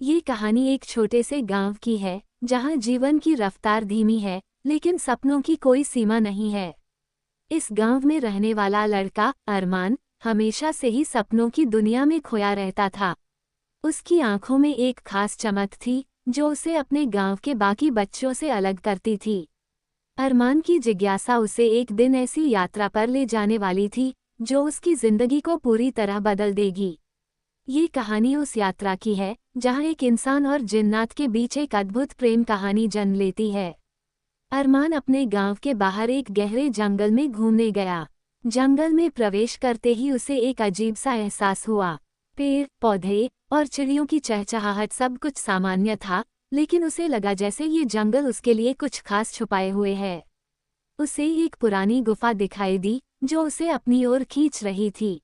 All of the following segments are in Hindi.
ये कहानी एक छोटे से गांव की है, जहां जीवन की रफ्तार धीमी है, लेकिन सपनों की कोई सीमा नहीं है। इस गांव में रहने वाला लड़का अरमान हमेशा से ही सपनों की दुनिया में खोया रहता था। उसकी आंखों में एक खास चमक थी, जो उसे अपने गांव के बाकी बच्चों से अलग करती थी। अरमान की जिज्ञासा उसे एक दिन ऐसी यात्रा पर ले जाने वाली थी, जो उसकी जिंदगी को पूरी तरह बदल देगी। ये कहानी उस यात्रा की है, जहां एक इंसान और जिन्नात के बीच एक अद्भुत प्रेम कहानी जन्म लेती है। अरमान अपने गांव के बाहर एक गहरे जंगल में घूमने गया। जंगल में प्रवेश करते ही उसे एक अजीब सा एहसास हुआ। पेड़, पौधे और चिड़ियों की चहचहाहट सब कुछ सामान्य था, लेकिन उसे लगा जैसे ये जंगल उसके लिए कुछ खास छुपाए हुए है। उसे एक पुरानी गुफा दिखाई दी, जो उसे अपनी ओर खींच रही थी।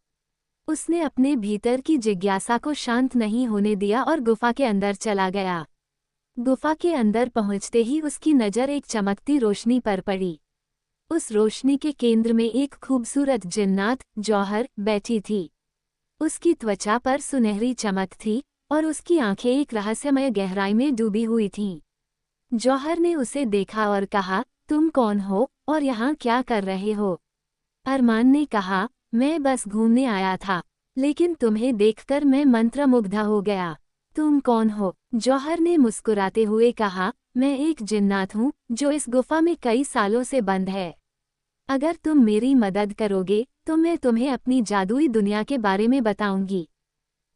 उसने अपने भीतर की जिज्ञासा को शांत नहीं होने दिया और गुफा के अंदर चला गया। गुफा के अंदर पहुंचते ही उसकी नज़र एक चमकती रोशनी पर पड़ी। उस रोशनी के केंद्र में एक खूबसूरत जिन्नात जौहर बैठी थी। उसकी त्वचा पर सुनहरी चमक थी और उसकी आंखें एक रहस्यमय गहराई में डूबी हुई थीं। जौहर ने उसे देखा और कहा, तुम कौन हो और यहाँ क्या कर रहे हो? अरमान ने कहा, मैं बस घूमने आया था, लेकिन तुम्हें देखकर मैं मंत्रमुग्ध हो गया। तुम कौन हो? जौहर ने मुस्कुराते हुए कहा, मैं एक जिन्नात हूँ, जो इस गुफा में कई सालों से बंद है। अगर तुम मेरी मदद करोगे, तो मैं तुम्हें अपनी जादुई दुनिया के बारे में बताऊंगी।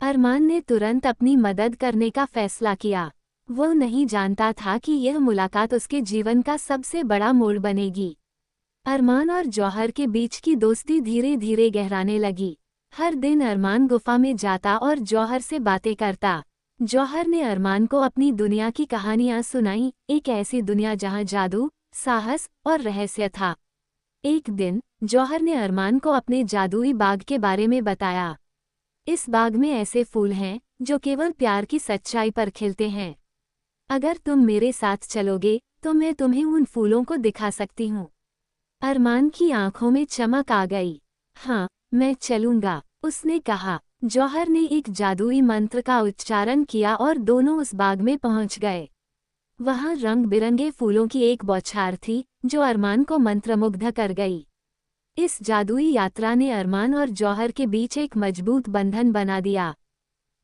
अरमान ने तुरंत अपनी मदद करने का फैसला किया। वो नहीं जानता था कि यह मुलाकात उसके जीवन का सबसे बड़ा मोड़ बनेगी। अरमान और जौहर के बीच की दोस्ती धीरे धीरे गहराने लगी। हर दिन अरमान गुफा में जाता और जौहर से बातें करता। जौहर ने अरमान को अपनी दुनिया की कहानियां सुनाई, एक ऐसी दुनिया जहां जादू, साहस और रहस्य था। एक दिन जौहर ने अरमान को अपने जादुई बाग के बारे में बताया। इस बाग में ऐसे फूल हैं, जो केवल प्यार की सच्चाई पर खिलते हैं। अगर तुम मेरे साथ चलोगे, तो मैं तुम्हें उन फूलों को दिखा सकती हूँ। अरमान की आंखों में चमक आ गई। हाँ, मैं चलूंगा, उसने कहा। जौहर ने एक जादुई मंत्र का उच्चारण किया और दोनों उस बाग में पहुंच गए। वहां रंग बिरंगे फूलों की एक बौछार थी, जो अरमान को मंत्रमुग्ध कर गई। इस जादुई यात्रा ने अरमान और जौहर के बीच एक मजबूत बंधन बना दिया।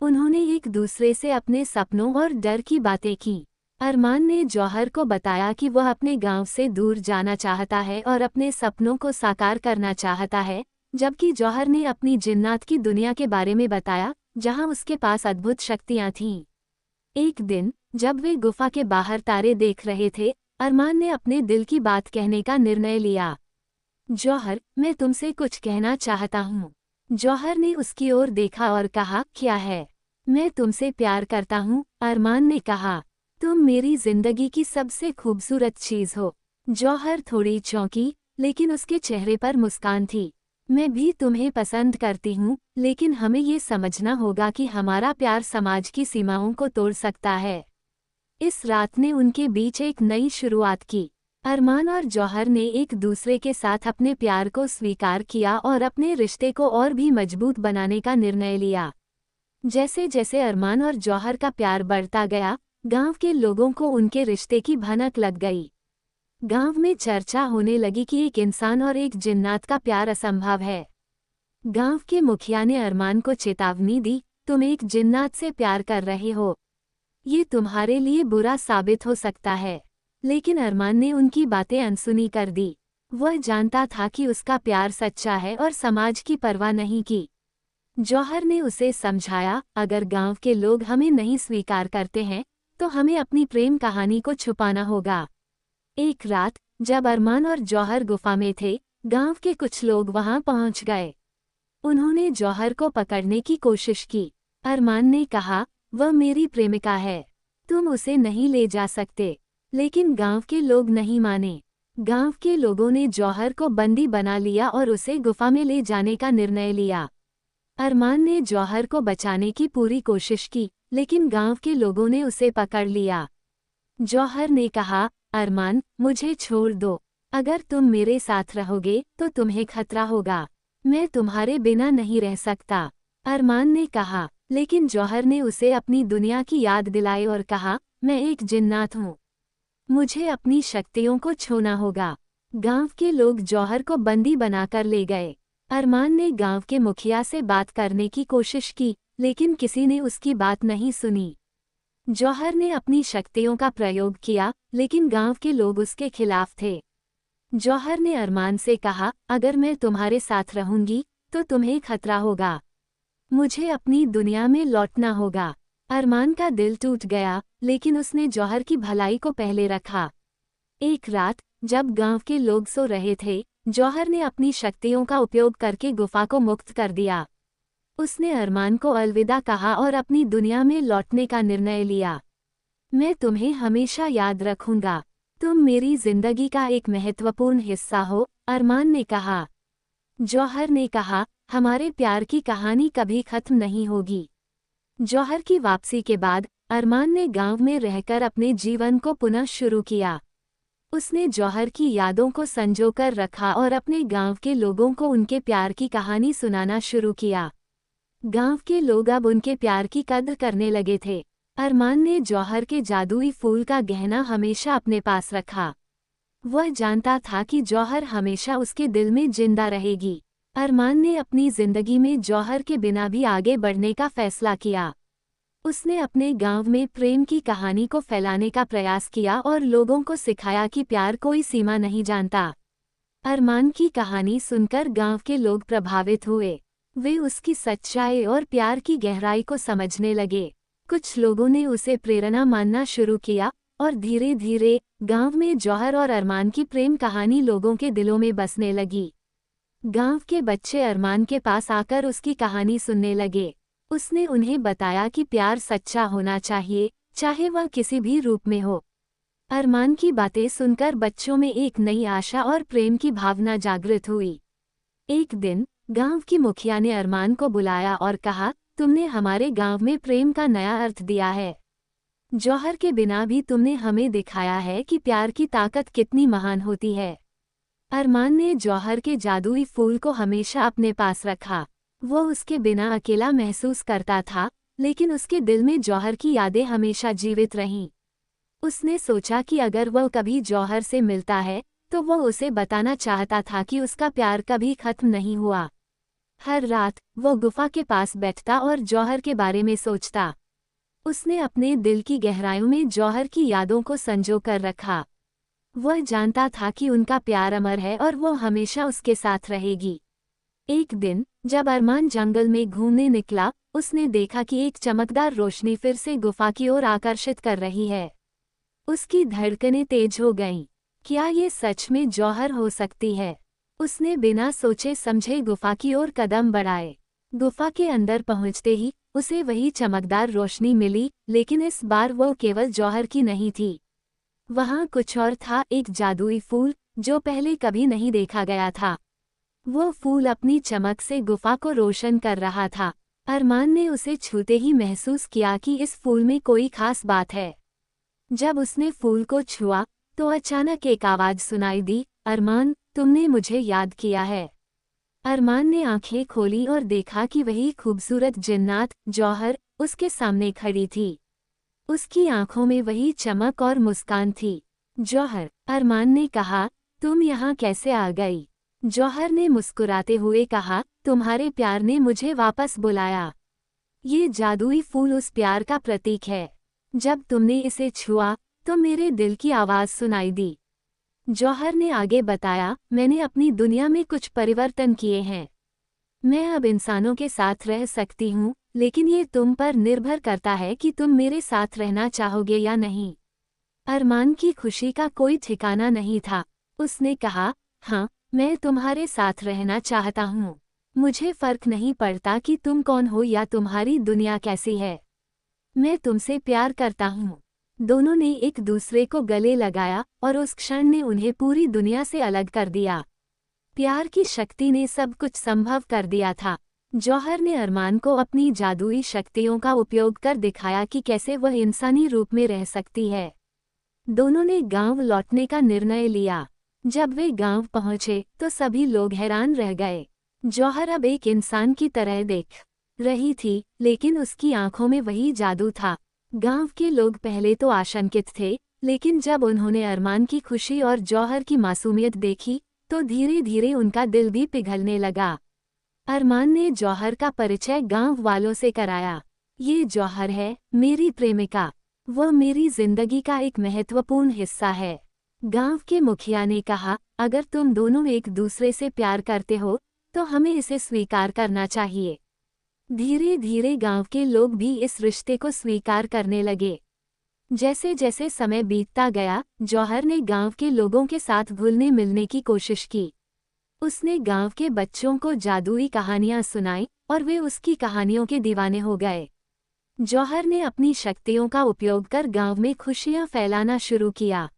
उन्होंने एक दूसरे से अपने सपनों और डर की बातें की। अरमान ने जौहर को बताया कि वह अपने गांव से दूर जाना चाहता है और अपने सपनों को साकार करना चाहता है, जबकि जौहर ने अपनी जिन्नात की दुनिया के बारे में बताया, जहां उसके पास अद्भुत शक्तियां थीं। एक दिन जब वे गुफा के बाहर तारे देख रहे थे, अरमान ने अपने दिल की बात कहने का निर्णय लिया। जौहर, मैं तुमसे कुछ कहना चाहता हूँ। जौहर ने उसकी ओर देखा और कहा, क्या है? मैं तुमसे प्यार करता हूँ, अरमान ने कहा। तुम मेरी जिंदगी की सबसे खूबसूरत चीज हो। जौहर थोड़ी चौंकी, लेकिन उसके चेहरे पर मुस्कान थी। मैं भी तुम्हें पसंद करती हूँ, लेकिन हमें ये समझना होगा कि हमारा प्यार समाज की सीमाओं को तोड़ सकता है। इस रात ने उनके बीच एक नई शुरुआत की। अरमान और जौहर ने एक दूसरे के साथ अपने प्यार को स्वीकार किया और अपने रिश्ते को और भी मजबूत बनाने का निर्णय लिया। जैसे जैसे अरमान और जौहर का प्यार बढ़ता गया, गांव के लोगों को उनके रिश्ते की भनक लग गई। गांव में चर्चा होने लगी कि एक इंसान और एक जिन्नात का प्यार असंभव है। गांव के मुखिया ने अरमान को चेतावनी दी, तुम एक जिन्नात से प्यार कर रहे हो। ये तुम्हारे लिए बुरा साबित हो सकता है। लेकिन अरमान ने उनकी बातें अनसुनी कर दी। वह जानता था कि उसका प्यार सच्चा है और समाज की परवाह नहीं की। जौहर ने उसे समझाया, अगर गांव के लोग हमें नहीं स्वीकार करते हैं, तो हमें अपनी प्रेम कहानी को छुपाना होगा। एक रात जब अरमान और जौहर गुफा में थे, गांव के कुछ लोग वहां पहुंच गए। उन्होंने जौहर को पकड़ने की कोशिश की। अरमान ने कहा, वह मेरी प्रेमिका है, तुम उसे नहीं ले जा सकते। लेकिन गांव के लोग नहीं माने। गांव के लोगों ने जौहर को बंदी बना लिया और उसे गुफा में ले जाने का निर्णय लिया। अरमान ने जौहर को बचाने की पूरी कोशिश की, लेकिन गांव के लोगों ने उसे पकड़ लिया। जौहर ने कहा, अरमान, मुझे छोड़ दो। अगर तुम मेरे साथ रहोगे, तो तुम्हें खतरा होगा। मैं तुम्हारे बिना नहीं रह सकता। अरमान ने कहा, लेकिन जौहर ने उसे अपनी दुनिया की याद दिलाई और कहा, मैं एक जिन्नात हूँ, मुझे अपनी शक्तियों को छोना होगा। गांव के लोग जौहर को बंदी बनाकर ले गए। अरमान ने गांव के मुखिया से बात करने की कोशिश की, लेकिन किसी ने उसकी बात नहीं सुनी। जौहर ने अपनी शक्तियों का प्रयोग किया, लेकिन गांव के लोग उसके खिलाफ थे। जौहर ने अरमान से कहा, अगर मैं तुम्हारे साथ रहूंगी तो तुम्हें खतरा होगा, मुझे अपनी दुनिया में लौटना होगा। अरमान का दिल टूट गया, लेकिन उसने जौहर की भलाई को पहले रखा। एक रात जब गांव के लोग सो रहे थे, जौहर ने अपनी शक्तियों का उपयोग करके गुफा को मुक्त कर दिया। उसने अरमान को अलविदा कहा और अपनी दुनिया में लौटने का निर्णय लिया। मैं तुम्हें हमेशा याद रखूंगा, तुम मेरी जिंदगी का एक महत्वपूर्ण हिस्सा हो, अरमान ने कहा। जौहर ने कहा, हमारे प्यार की कहानी कभी खत्म नहीं होगी। जौहर की वापसी के बाद अरमान ने गांव में रहकर अपने जीवन को पुनः शुरू किया। उसने जौहर की यादों को संजोकर रखा और अपने गांव के लोगों को उनके प्यार की कहानी सुनाना शुरू किया। गांव के लोग अब उनके प्यार की कद्र करने लगे थे। अरमान ने जौहर के जादुई फूल का गहना हमेशा अपने पास रखा। वह जानता था कि जौहर हमेशा उसके दिल में जिंदा रहेगी। अरमान ने अपनी जिंदगी में जौहर के बिना भी आगे बढ़ने का फैसला किया। उसने अपने गांव में प्रेम की कहानी को फैलाने का प्रयास किया और लोगों को सिखाया कि प्यार कोई सीमा नहीं जानता। अरमान की कहानी सुनकर गांव के लोग प्रभावित हुए। वे उसकी सच्चाई और प्यार की गहराई को समझने लगे। कुछ लोगों ने उसे प्रेरणा मानना शुरू किया और धीरे धीरे गांव में जौहर और अरमान की प्रेम कहानी लोगों के दिलों में बसने लगी। गांव के बच्चे अरमान के पास आकर उसकी कहानी सुनने लगे। उसने उन्हें बताया कि प्यार सच्चा होना चाहिए, चाहे वह किसी भी रूप में हो। अरमान की बातें सुनकर बच्चों में एक नई आशा और प्रेम की भावना जागृत हुई। एक दिन गांव की मुखिया ने अरमान को बुलाया और कहा, तुमने हमारे गांव में प्रेम का नया अर्थ दिया है। जौहर के बिना भी तुमने हमें दिखाया है कि प्यार की ताकत कितनी महान होती है। अरमान ने जौहर के जादुई फूल को हमेशा अपने पास रखा। वो उसके बिना अकेला महसूस करता था, लेकिन उसके दिल में जौहर की यादें हमेशा जीवित रहीं। उसने सोचा कि अगर वह कभी जौहर से मिलता है तो वह उसे बताना चाहता था कि उसका प्यार कभी खत्म नहीं हुआ। हर रात वो गुफा के पास बैठता और जौहर के बारे में सोचता। उसने अपने दिल की गहराइयों में जौहर की यादों को संजो कर रखा। वह जानता था कि उनका प्यार अमर है और वो हमेशा उसके साथ रहेगी। एक दिन जब अरमान जंगल में घूमने निकला, उसने देखा कि एक चमकदार रोशनी फिर से गुफा की ओर आकर्षित कर रही है। उसकी धड़कनें तेज हो गईं। क्या ये सच में जौहर हो सकती है? उसने बिना सोचे समझे गुफा की ओर कदम बढ़ाए। गुफा के अंदर पहुंचते ही उसे वही चमकदार रोशनी मिली, लेकिन इस बार वो केवल जौहर की नहीं थी। वहां कुछ और था, एक जादुई फूल जो पहले कभी नहीं देखा गया था। वो फूल अपनी चमक से गुफा को रोशन कर रहा था। अरमान ने उसे छूते ही महसूस किया कि इस फूल में कोई खास बात है। जब उसने फूल को छुआ तो अचानक एक आवाज सुनाई दी, अरमान, तुमने मुझे याद किया है। अरमान ने आंखें खोली और देखा कि वही खूबसूरत जिन्नात जौहर उसके सामने खड़ी थी। उसकी आंखों में वही चमक और मुस्कान थी। जौहर, अरमान ने कहा, तुम यहाँ कैसे आ गई? जौहर ने मुस्कुराते हुए कहा, तुम्हारे प्यार ने मुझे वापस बुलाया। ये जादुई फूल उस प्यार का प्रतीक है। जब तुमने इसे छुआ तो मेरे दिल की आवाज सुनाई दी। जौहर ने आगे बताया, मैंने अपनी दुनिया में कुछ परिवर्तन किए हैं। मैं अब इंसानों के साथ रह सकती हूँ, लेकिन ये तुम पर निर्भर करता है कि तुम मेरे साथ रहना चाहोगे या नहीं। अरमान की खुशी का कोई ठिकाना नहीं था। उसने कहा, हाँ, मैं तुम्हारे साथ रहना चाहता हूँ। मुझे फर्क नहीं पड़ता कि तुम कौन हो या तुम्हारी दुनिया कैसी है। मैं तुमसे प्यार करता हूँ। दोनों ने एक दूसरे को गले लगाया और उस क्षण ने उन्हें पूरी दुनिया से अलग कर दिया। प्यार की शक्ति ने सब कुछ संभव कर दिया था। जौहर ने अरमान को अपनी जादुई शक्तियों का उपयोग कर दिखाया कि कैसे वह इंसानी रूप में रह सकती है। दोनों ने गांव लौटने का निर्णय लिया। जब वे गांव पहुंचे तो सभी लोग हैरान रह गए। जौहर अब एक इंसान की तरह दिख रही थी, लेकिन उसकी आंखों में वही जादू था। गांव के लोग पहले तो आशंकित थे, लेकिन जब उन्होंने अरमान की खुशी और जौहर की मासूमियत देखी, तो धीरे धीरे उनका दिल भी पिघलने लगा। अरमान ने जौहर का परिचय गांव वालों से कराया। ये जौहर है, मेरी प्रेमिका। वह मेरी जिंदगी का एक महत्वपूर्ण हिस्सा है। गांव के मुखिया ने कहा, अगर तुम दोनों एक दूसरे से प्यार करते हो, तो हमें इसे स्वीकार करना चाहिए। धीरे धीरे गांव के लोग भी इस रिश्ते को स्वीकार करने लगे। जैसे जैसे समय बीतता गया, जौहर ने गांव के लोगों के साथ घुलने मिलने की कोशिश की। उसने गांव के बच्चों को जादुई कहानियां सुनाई और वे उसकी कहानियों के दीवाने हो गए। जौहर ने अपनी शक्तियों का उपयोग कर गांव में खुशियां फैलाना शुरू किया।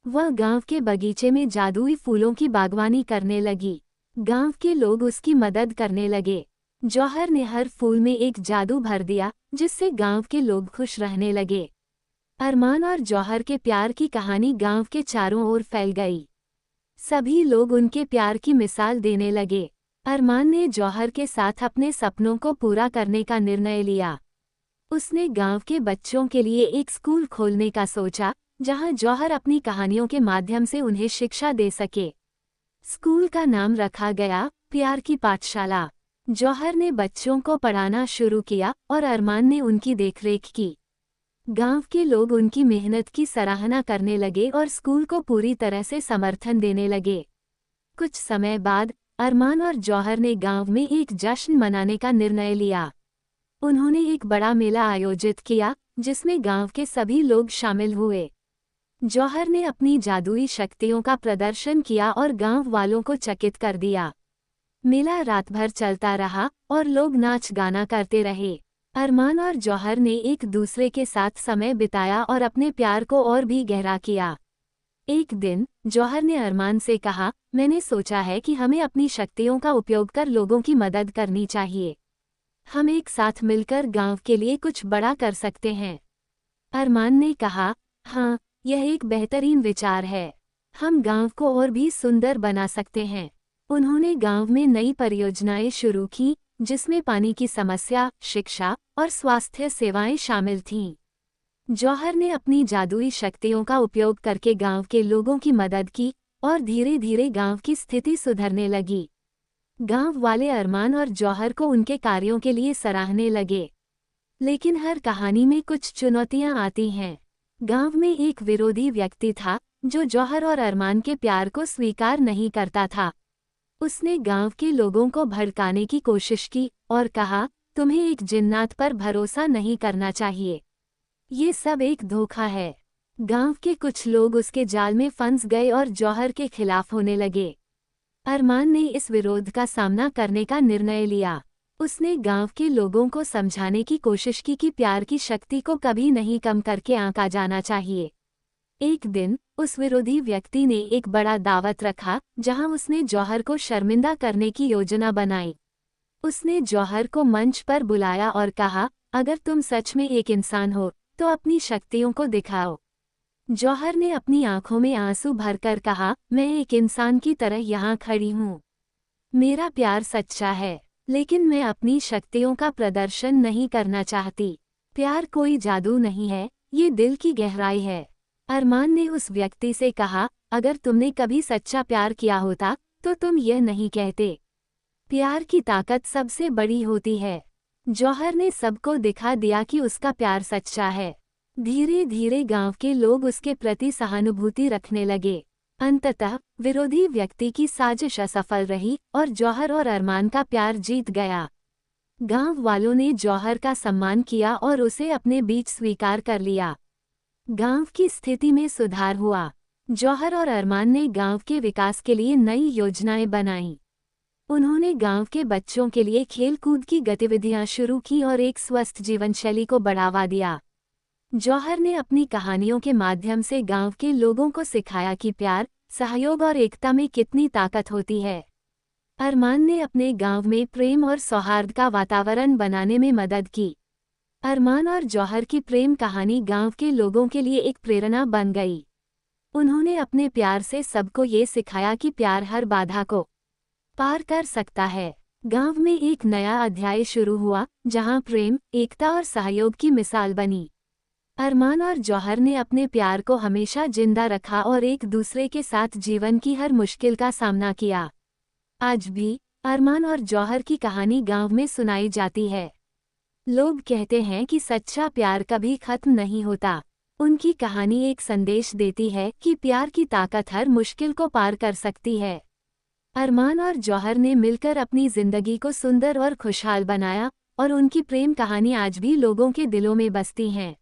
वह गांव के बगीचे में जादुई फूलों की बागवानी करने लगी। गांव के लोग उसकी मदद करने लगे। जौहर ने हर फूल में एक जादू भर दिया, जिससे गांव के लोग खुश रहने लगे। अरमान और जौहर के प्यार की कहानी गांव के चारों ओर फैल गई। सभी लोग उनके प्यार की मिसाल देने लगे। अरमान ने जौहर के साथ अपने सपनों को पूरा करने का निर्णय लिया। उसने गांव के बच्चों के लिए एक स्कूल खोलने का सोचा, जहां जौहर अपनी कहानियों के माध्यम से उन्हें शिक्षा दे सके। स्कूल का नाम रखा गया प्यार की पाठशाला। जौहर ने बच्चों को पढ़ाना शुरू किया और अरमान ने उनकी देखरेख की। गांव के लोग उनकी मेहनत की सराहना करने लगे और स्कूल को पूरी तरह से समर्थन देने लगे। कुछ समय बाद अरमान और जौहर ने गांव में एक जश्न मनाने का निर्णय लिया। उन्होंने एक बड़ा मेला आयोजित किया, जिसमें गांव के सभी लोग शामिल हुए। जौहर ने अपनी जादुई शक्तियों का प्रदर्शन किया और गांव वालों को चकित कर दिया। मेला रात भर चलता रहा और लोग नाच गाना करते रहे। अरमान और जौहर ने एक दूसरे के साथ समय बिताया और अपने प्यार को और भी गहरा किया। एक दिन जौहर ने अरमान से कहा, मैंने सोचा है कि हमें अपनी शक्तियों का उपयोग कर लोगों की मदद करनी चाहिए। हम एक साथ मिलकर गांव के लिए कुछ बड़ा कर सकते हैं। अरमान ने कहा, हाँ, यह एक बेहतरीन विचार है। हम गांव को और भी सुंदर बना सकते हैं। उन्होंने गांव में नई परियोजनाएं शुरू की, जिसमें पानी की समस्या, शिक्षा और स्वास्थ्य सेवाएं शामिल थीं। जौहर ने अपनी जादुई शक्तियों का उपयोग करके गांव के लोगों की मदद की और धीरे धीरे गांव की स्थिति सुधरने लगी। गांव वाले अरमान और जौहर को उनके कार्यों के लिए सराहने लगे। लेकिन हर कहानी में कुछ चुनौतियां आती हैं। गांव में एक विरोधी व्यक्ति था, जो जौहर और अरमान के प्यार को स्वीकार नहीं करता था। उसने गांव के लोगों को भड़काने की कोशिश की और कहा, तुम्हें एक जिन्नात पर भरोसा नहीं करना चाहिए। ये सब एक धोखा है। गांव के कुछ लोग उसके जाल में फंस गए और जौहर के खिलाफ होने लगे। अरमान ने इस विरोध का सामना करने का निर्णय लिया। उसने गांव के लोगों को समझाने की कोशिश की कि प्यार की शक्ति को कभी नहीं कम करके आंका जाना चाहिए। एक दिन उस विरोधी व्यक्ति ने एक बड़ा दावत रखा, जहां उसने जौहर को शर्मिंदा करने की योजना बनाई। उसने जौहर को मंच पर बुलाया और कहा, अगर तुम सच में एक इंसान हो, तो अपनी शक्तियों को दिखाओ। जौहर ने अपनी आंखों में आंसू भरकर कहा, मैं एक इंसान की तरह यहाँ खड़ी हूँ। मेरा प्यार सच्चा है, लेकिन मैं अपनी शक्तियों का प्रदर्शन नहीं करना चाहती। प्यार कोई जादू नहीं है, ये दिल की गहराई है। अरमान ने उस व्यक्ति से कहा, अगर तुमने कभी सच्चा प्यार किया होता, तो तुम यह नहीं कहते। प्यार की ताकत सबसे बड़ी होती है। जौहर ने सबको दिखा दिया कि उसका प्यार सच्चा है। धीरे धीरे गांव के लोग उसके प्रति सहानुभूति रखने लगे। अंततः विरोधी व्यक्ति की साजिश असफल रही और जौहर और अरमान का प्यार जीत गया। गांव वालों ने जौहर का सम्मान किया और उसे अपने बीच स्वीकार कर लिया। गांव की स्थिति में सुधार हुआ। जौहर और अरमान ने गांव के विकास के लिए नई योजनाएं बनाईं। उन्होंने गांव के बच्चों के लिए खेल-कूद की गतिविधियां शुरू की और एक स्वस्थ जीवनशैली को बढ़ावा दिया। जौहर ने अपनी कहानियों के माध्यम से गांव के लोगों को सिखाया कि प्यार, सहयोग और एकता में कितनी ताकत होती है। अरमान ने अपने गांव में प्रेम और सौहार्द का वातावरण बनाने में मदद की। अरमान और जौहर की प्रेम कहानी गांव के लोगों के लिए एक प्रेरणा बन गई। उन्होंने अपने प्यार से सबको ये सिखाया कि प्यार हर बाधा को पार कर सकता है। गांव में एक नया अध्याय शुरू हुआ, जहां प्रेम, एकता और सहयोग की मिसाल बनी। अरमान और जौहर ने अपने प्यार को हमेशा जिंदा रखा और एक दूसरे के साथ जीवन की हर मुश्किल का सामना किया। आज भी अरमान और जौहर की कहानी गांव में सुनाई जाती है। लोग कहते हैं कि सच्चा प्यार कभी खत्म नहीं होता। उनकी कहानी एक संदेश देती है कि प्यार की ताकत हर मुश्किल को पार कर सकती है। अरमान और जौहर ने मिलकर अपनी जिंदगी को सुंदर और खुशहाल बनाया, और उनकी प्रेम कहानी आज भी लोगों के दिलों में बसती हैं।